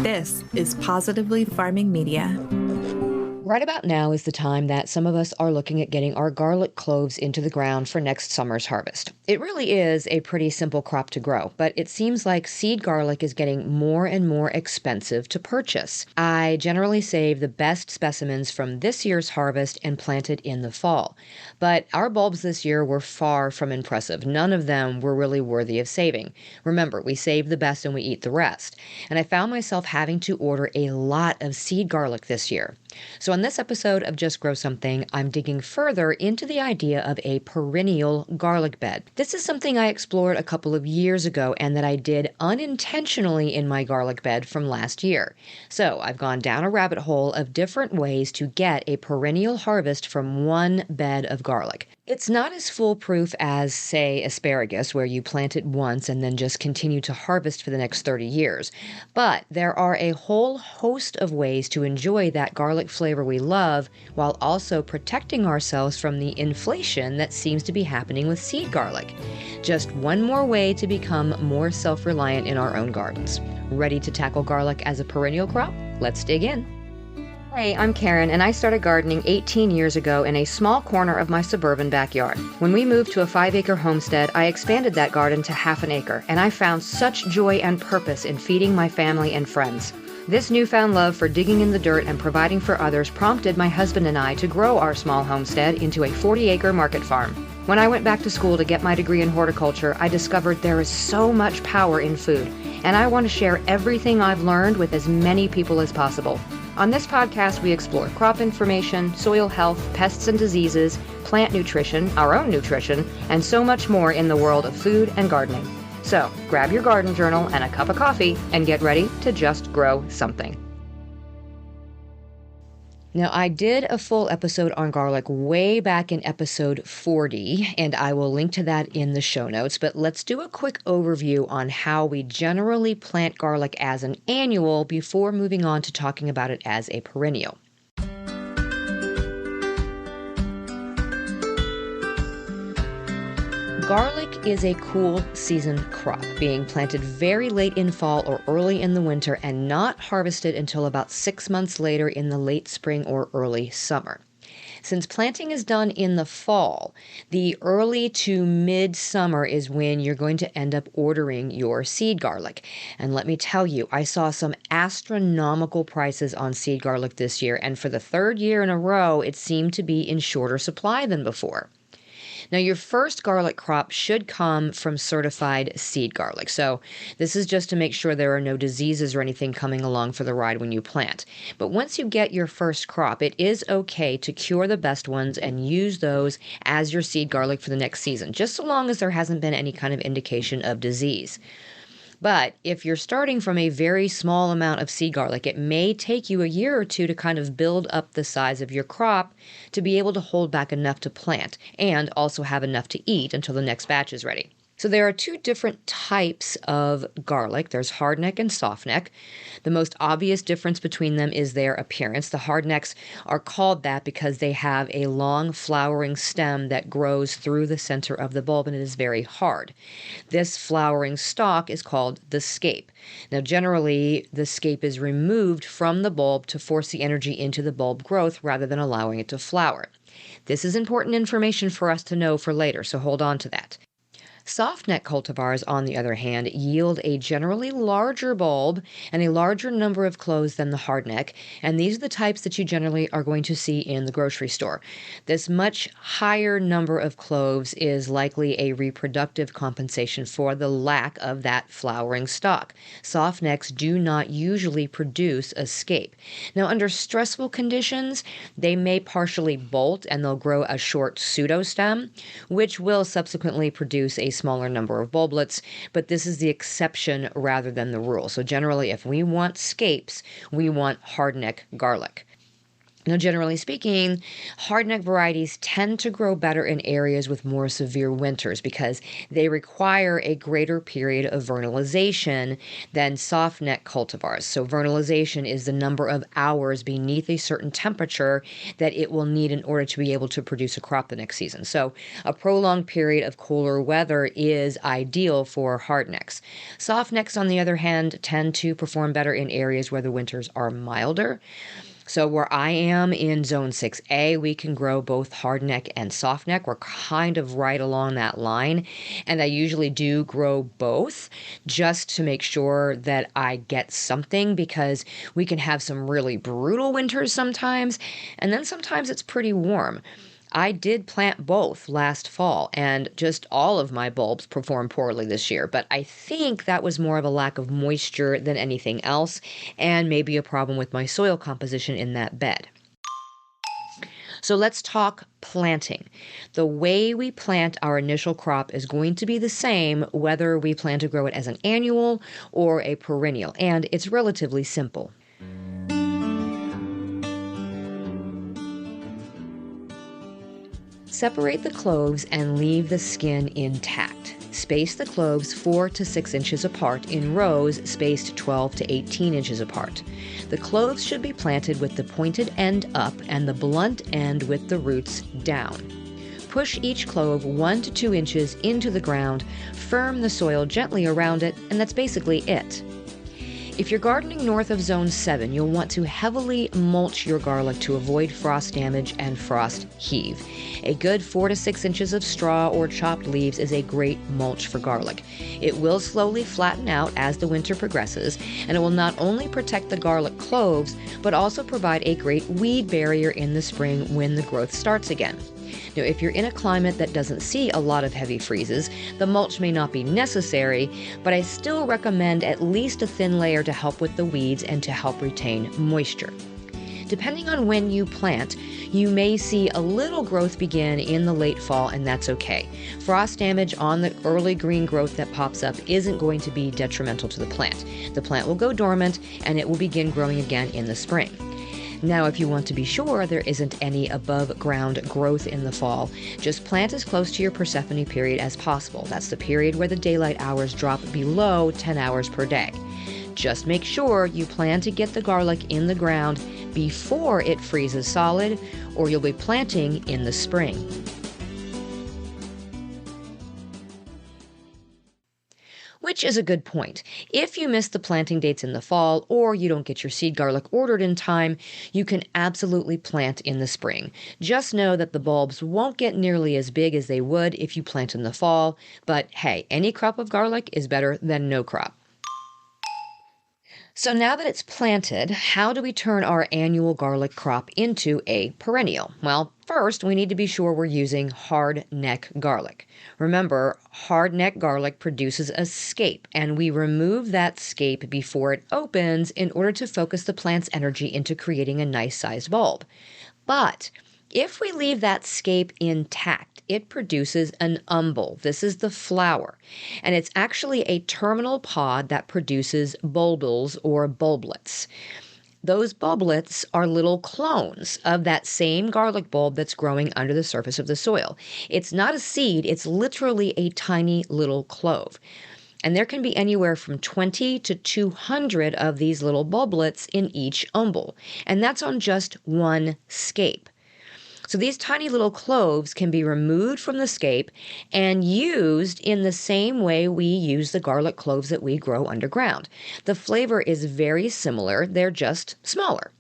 This is Positively Farming Media. Right about now is the time that some of us are looking at getting our garlic cloves into the ground for next summer's harvest. It really is a pretty simple crop to grow, but it seems like seed garlic is getting more and more expensive to purchase. I generally save the best specimens from this year's harvest and plant it in the fall. But our bulbs this year were far from impressive. None of them were really worthy of saving. Remember, we save the best and we eat the rest. And I found myself having to order a lot of seed garlic this year. So on this episode of Just Grow Something, I'm digging further into the idea of a perennial garlic bed. This is something I explored a couple of years ago and that I did unintentionally in my garlic bed from last year. So I've gone down a rabbit hole of different ways to get a perennial harvest from one bed of garlic. It's not as foolproof as, say, asparagus, where you plant it once and then just continue to harvest for the next 30 years. But there are a whole host of ways to enjoy that garlic flavor we love while also protecting ourselves from the inflation that seems to be happening with seed garlic. Just one more way to become more self-reliant in our own gardens. Ready to tackle garlic as a perennial crop? Let's dig in. Hey, I'm Karen, and I started gardening 18 years ago in a small corner of my suburban backyard. When we moved to a 5-acre homestead, I expanded that garden to half an acre, and I found such joy and purpose in feeding my family and friends. This newfound love for digging in the dirt and providing for others prompted my husband and I to grow our small homestead into a 40-acre market farm. When I went back to school to get my degree in horticulture, I discovered there is so much power in food, and I want to share everything I've learned with as many people as possible. On this podcast, we explore crop information, soil health, pests and diseases, plant nutrition, our own nutrition, and so much more in the world of food and gardening. So grab your garden journal and a cup of coffee and get ready to just grow something. Now, I did a full episode on garlic way back in episode 40, and I will link to that in the show notes, but let's do a quick overview on how we generally plant garlic as an annual before moving on to talking about it as a perennial. Garlic is a cool season crop, being planted very late in fall or early in the winter and not harvested until about 6 months later in the late spring or early summer. Since planting is done in the fall, the early to mid-summer is when you're going to end up ordering your seed garlic. And let me tell you, I saw some astronomical prices on seed garlic this year, and for the third year in a row, it seemed to be in shorter supply than before. Now, your first garlic crop should come from certified seed garlic. So this is just to make sure there are no diseases or anything coming along for the ride when you plant. But once you get your first crop, it is okay to cure the best ones and use those as your seed garlic for the next season, just so long as there hasn't been any kind of indication of disease. But if you're starting from a very small amount of seed garlic, it may take you a year or two to kind of build up the size of your crop to be able to hold back enough to plant and also have enough to eat until the next batch is ready. So there are two different types of garlic. There's hardneck and softneck. The most obvious difference between them is their appearance. The hardnecks are called that because they have a long flowering stem that grows through the center of the bulb, and it is very hard. This flowering stalk is called the scape. Now, generally, the scape is removed from the bulb to force the energy into the bulb growth rather than allowing it to flower. This is important information for us to know for later, so hold on to that. Softneck cultivars, on the other hand, yield a generally larger bulb and a larger number of cloves than the hardneck, and these are the types that you generally are going to see in the grocery store. This much higher number of cloves is likely a reproductive compensation for the lack of that flowering stalk. Softnecks do not usually produce a scape. Now, under stressful conditions, they may partially bolt and they'll grow a short pseudostem, which will subsequently produce a smaller number of bulblets, but this is the exception rather than the rule. So generally, if we want scapes, we want hardneck garlic. Now, generally speaking, hardneck varieties tend to grow better in areas with more severe winters because they require a greater period of vernalization than softneck cultivars. So, vernalization is the number of hours beneath a certain temperature that it will need in order to be able to produce a crop the next season. So, a prolonged period of cooler weather is ideal for hardnecks. Softnecks, on the other hand, tend to perform better in areas where the winters are milder. So where I am in zone 6A, we can grow both hardneck and softneck. We're kind of right along that line. And I usually do grow both just to make sure that I get something, because we can have some really brutal winters sometimes. And then sometimes it's pretty warm. I did plant both last fall, and just all of my bulbs performed poorly this year. But I think that was more of a lack of moisture than anything else, and maybe a problem with my soil composition in that bed. So let's talk planting. The way we plant our initial crop is going to be the same whether we plan to grow it as an annual or a perennial, and it's relatively simple. Separate the cloves and leave the skin intact. Space the cloves 4 to 6 inches apart in rows spaced 12 to 18 inches apart. The cloves should be planted with the pointed end up and the blunt end with the roots down. Push each clove 1 to 2 inches into the ground, firm the soil gently around it, and that's basically it. If you're gardening north of Zone 7, you'll want to heavily mulch your garlic to avoid frost damage and frost heave. A good 4 to 6 inches of straw or chopped leaves is a great mulch for garlic. It will slowly flatten out as the winter progresses, and it will not only protect the garlic cloves, but also provide a great weed barrier in the spring when the growth starts again. Now, if you're in a climate that doesn't see a lot of heavy freezes, the mulch may not be necessary, but I still recommend at least a thin layer to help with the weeds and to help retain moisture. Depending on when you plant, you may see a little growth begin in the late fall, and that's okay. Frost damage on the early green growth that pops up isn't going to be detrimental to the plant. The plant will go dormant, and it will begin growing again in the spring. Now, if you want to be sure there isn't any above ground growth in the fall, just plant as close to your Persephone period as possible. That's the period where the daylight hours drop below 10 hours per day. Just make sure you plan to get the garlic in the ground before it freezes solid, or you'll be planting in the spring. Which is a good point. If you miss the planting dates in the fall, or you don't get your seed garlic ordered in time, you can absolutely plant in the spring. Just know that the bulbs won't get nearly as big as they would if you plant in the fall, but hey, any crop of garlic is better than no crop. So now that it's planted, how do we turn our annual garlic crop into a perennial? Well, first, we need to be sure we're using hardneck garlic. Remember, hardneck garlic produces a scape, and we remove that scape before it opens in order to focus the plant's energy into creating a nice-sized bulb. But if we leave that scape intact, it produces an umbel. This is the flower, and it's actually a terminal pod that produces bulbils or bulblets. Those bulblets are little clones of that same garlic bulb that's growing under the surface of the soil. It's not a seed, it's literally a tiny little clove. And there can be anywhere from 20 to 200 of these little bulblets in each umbel, and that's on just one scape. So these tiny little cloves can be removed from the scape and used in the same way we use the garlic cloves that we grow underground. The flavor is very similar, they're just smaller.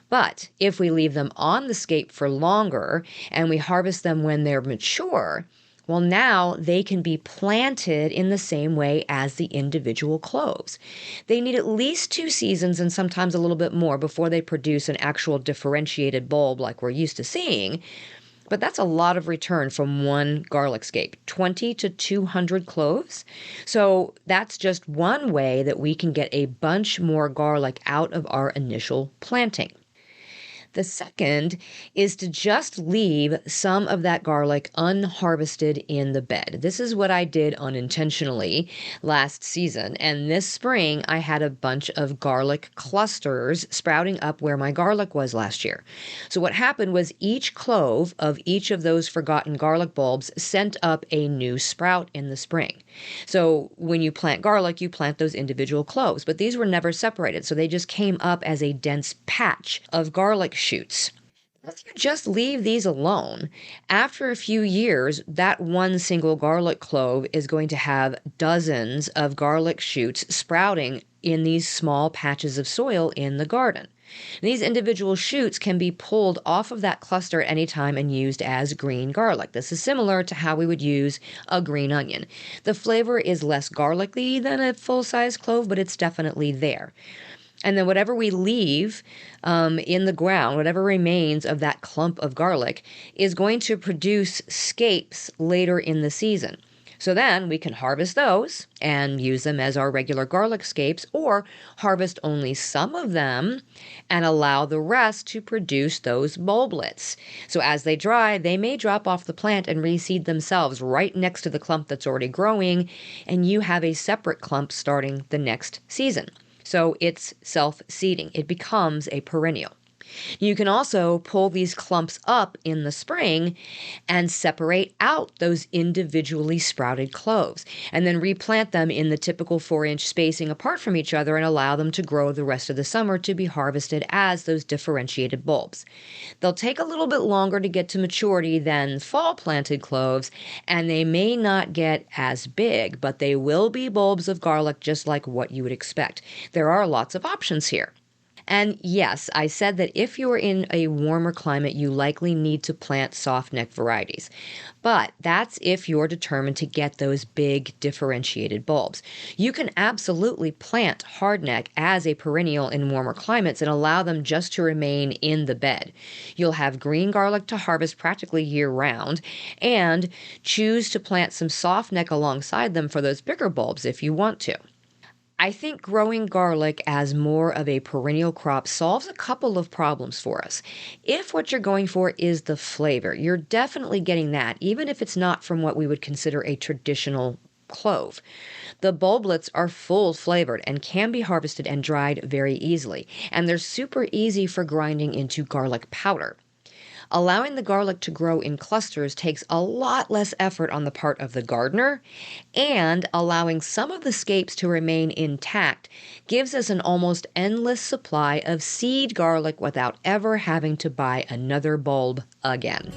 But if we leave them on the scape for longer and we harvest them when they're mature, well, now they can be planted in the same way as the individual cloves. They need at least 2 seasons and sometimes a little bit more before they produce an actual differentiated bulb like we're used to seeing. But that's a lot of return from one garlic scape, 20 to 200 cloves. So that's just one way that we can get a bunch more garlic out of our initial planting. The second is to just leave some of that garlic unharvested in the bed. This is what I did unintentionally last season. And this spring, I had a bunch of garlic clusters sprouting up where my garlic was last year. So what happened was each clove of each of those forgotten garlic bulbs sent up a new sprout in the spring. So when you plant garlic, you plant those individual cloves, but these were never separated. So they just came up as a dense patch of garlic shoots. If you just leave these alone, after a few years, that one single garlic clove is going to have dozens of garlic shoots sprouting in these small patches of soil in the garden. These individual shoots can be pulled off of that cluster at any time and used as green garlic. This is similar to how we would use a green onion. The flavor is less garlicky than a full-size clove, but it's definitely there. And then whatever we leave in the ground, whatever remains of that clump of garlic, is going to produce scapes later in the season. So then we can harvest those and use them as our regular garlic scapes, or harvest only some of them and allow the rest to produce those bulblets. So as they dry, they may drop off the plant and reseed themselves right next to the clump that's already growing, and you have a separate clump starting the next season. So it's self-seeding. It becomes a perennial. You can also pull these clumps up in the spring and separate out those individually sprouted cloves, and then replant them in the typical 4-inch spacing apart from each other and allow them to grow the rest of the summer to be harvested as those differentiated bulbs. They'll take a little bit longer to get to maturity than fall planted cloves, and they may not get as big, but they will be bulbs of garlic just like what you would expect. There are lots of options here. And yes, I said that if you're in a warmer climate, you likely need to plant soft neck varieties. But that's if you're determined to get those big differentiated bulbs. You can absolutely plant hardneck as a perennial in warmer climates and allow them just to remain in the bed. You'll have green garlic to harvest practically year-round, and choose to plant some soft neck alongside them for those bigger bulbs if you want to. I think growing garlic as more of a perennial crop solves a couple of problems for us. If what you're going for is the flavor, you're definitely getting that, even if it's not from what we would consider a traditional clove. The bulblets are full flavored and can be harvested and dried very easily, and they're super easy for grinding into garlic powder. Allowing the garlic to grow in clusters takes a lot less effort on the part of the gardener, and allowing some of the scapes to remain intact gives us an almost endless supply of seed garlic without ever having to buy another bulb again.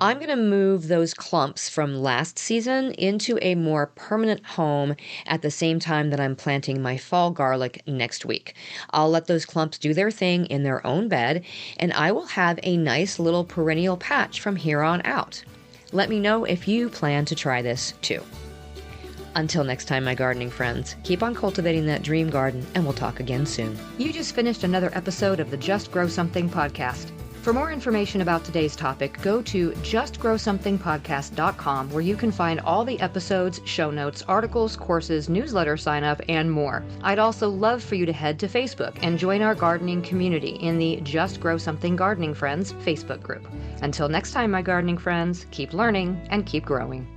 I'm going to move those clumps from last season into a more permanent home at the same time that I'm planting my fall garlic next week. I'll let those clumps do their thing in their own bed, and I will have a nice little perennial patch from here on out. Let me know if you plan to try this too. Until next time, my gardening friends, keep on cultivating that dream garden, and we'll talk again soon. You just finished another episode of the Just Grow Something podcast. For more information about today's topic, go to justgrowsomethingpodcast.com, where you can find all the episodes, show notes, articles, courses, newsletter sign up, and more. I'd also love for you to head to Facebook and join our gardening community in the Just Grow Something Gardening Friends Facebook group. Until next time, my gardening friends, keep learning and keep growing.